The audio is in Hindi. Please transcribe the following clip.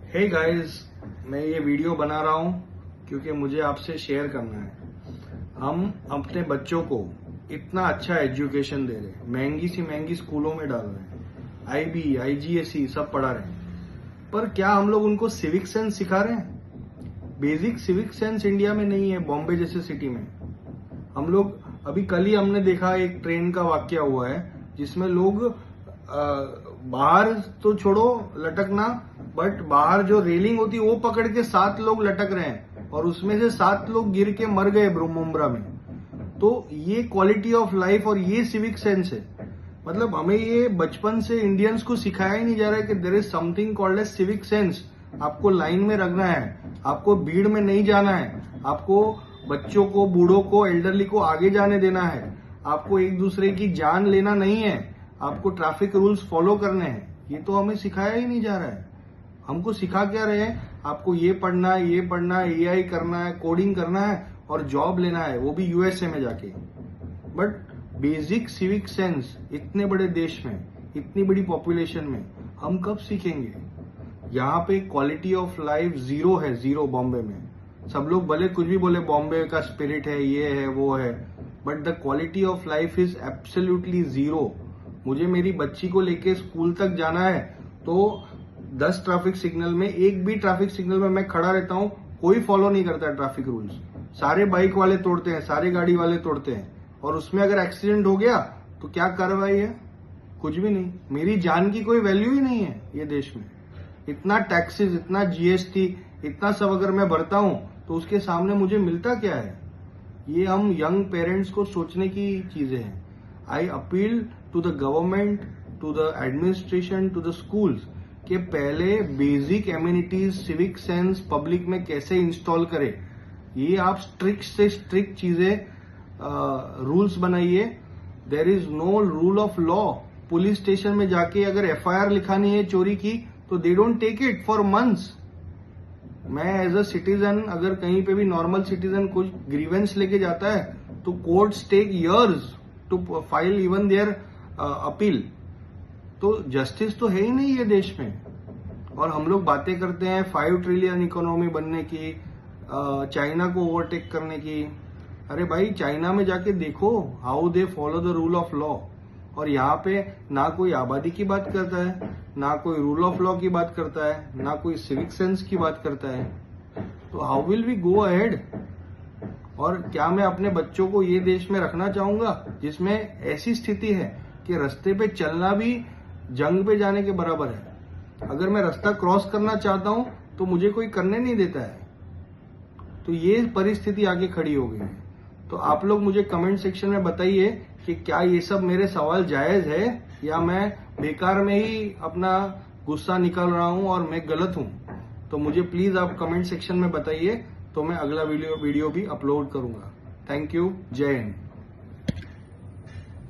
हे गाइस, मैं ये वीडियो बना रहा हूँ क्योंकि मुझे आपसे शेयर करना है। हम अपने बच्चों को इतना अच्छा एजुकेशन दे रहे हैं, महंगी सी महंगी स्कूलों में डाल रहे हैं, आईबी आईजीएसई सब पढ़ा रहे हैं, पर क्या हम लोग उनको सिविक सेंस सिखा रहे हैं? बेसिक सिविक सेंस इंडिया में नहीं है। बॉम्बे जैसे सिटी में हम लोग अभी कल ही हमने देखा, एक ट्रेन का वाकया हुआ है जिसमें लोग बाहर तो छोड़ो लटकना, बट बाहर जो रेलिंग होती है वो पकड़ के 7 लोग लटक रहे हैं और उसमें से 7 लोग गिर के मर गए मुंब्रा में। तो ये क्वालिटी ऑफ लाइफ और ये सिविक सेंस है। मतलब हमें ये बचपन से इंडियंस को सिखाया ही नहीं जा रहा है कि there is something called as civic sense. आपको लाइन में रखना है, आपको भीड़ में नहीं जाना है, आपको बच्चों को, बूढ़ों को, एल्डरली को आगे जाने देना है, आपको एक दूसरे की जान लेना नहीं है, आपको ट्रैफिक रूल्स फॉलो करने हैं। ये तो हमें सिखाया ही नहीं जा रहा है। हमको सिखा क्या रहे हैं? आपको ये पढ़ना है, ये पढ़ना है, एआई करना है, कोडिंग करना है और जॉब लेना है, वो भी यूएसए में जाके। बट बेसिक सिविक सेंस इतने बड़े देश में, इतनी बड़ी पॉपुलेशन में हम कब सीखेंगे? यहाँ पे क्वालिटी ऑफ लाइफ जीरो है, जीरो बॉम्बे में। सब लोग भले कुछ भी बोले, बॉम्बे का स्पिरिट है, ये है, वो है, but the quality of life is absolutely zero. मुझे मेरी बच्ची को लेके स्कूल तक जाना है तो 10 ट्रैफिक सिग्नल में, एक भी ट्रैफिक सिग्नल में मैं खड़ा रहता हूँ, कोई फॉलो नहीं करता है ट्रैफिक रूल्स। सारे बाइक वाले तोड़ते हैं, सारे गाड़ी वाले तोड़ते हैं, और उसमें अगर एक्सीडेंट हो गया तो क्या कार्रवाई है? कुछ भी नहीं। मेरी जान की कोई वैल्यू ही नहीं है ये देश में। इतना टैक्सेस, इतना जीएसटी, इतना सब अगर मैं भरता हूं तो उसके सामने मुझे मिलता क्या है? ये हम यंग पेरेंट्स को सोचने की चीजें हैं। I appeal to the government, to the administration, to the schools कि पहले basic amenities, civic sense public में कैसे इंस्टॉल करें। ये आप स्ट्रिक्ट से स्ट्रिक्ट चीजें, रूल्स बनाइए। There is no rule of law. Police station में जाके अगर एफआईआर लिखानी है चोरी की तो they don't take it for months. मैं एज अ सिटीजन, अगर कहीं पे भी नॉर्मल सिटीजन कुछ ग्रीवेंस लेके जाता है तो courts take years to file even their appeal. तो जस्टिस तो है ही नहीं ये देश में। और हम लोग बातें करते हैं 5 ट्रिलियन इकोनॉमी बनने की, चाइना को ओवरटेक करने की। अरे भाई, चाइना में जाके देखो how they follow the rule of law. और यहाँ पे ना कोई आबादी की बात करता है, ना कोई रूल ऑफ लॉ की बात करता है, ना कोई सिविक सेंस की बात करता है। तो how will we go ahead? और क्या मैं अपने बच्चों को ये देश में रखना चाहूंगा जिसमें ऐसी स्थिति है कि रास्ते पे चलना भी जंग पे जाने के बराबर है? अगर मैं रास्ता क्रॉस करना चाहता हूं तो मुझे कोई करने नहीं देता है। तो ये परिस्थिति आगे खड़ी हो गई है। तो आप लोग मुझे कमेंट सेक्शन में बताइए कि क्या ये सब मेरे सवाल जायज है या मैं बेकार में ही अपना गुस्सा निकाल रहा हूं और मैं गलत हूं। तो मुझे प्लीज आप कमेंट सेक्शन में बताइए, तो मैं अगला वीडियो भी अपलोड करूंगा। Thank you. जय हिंद।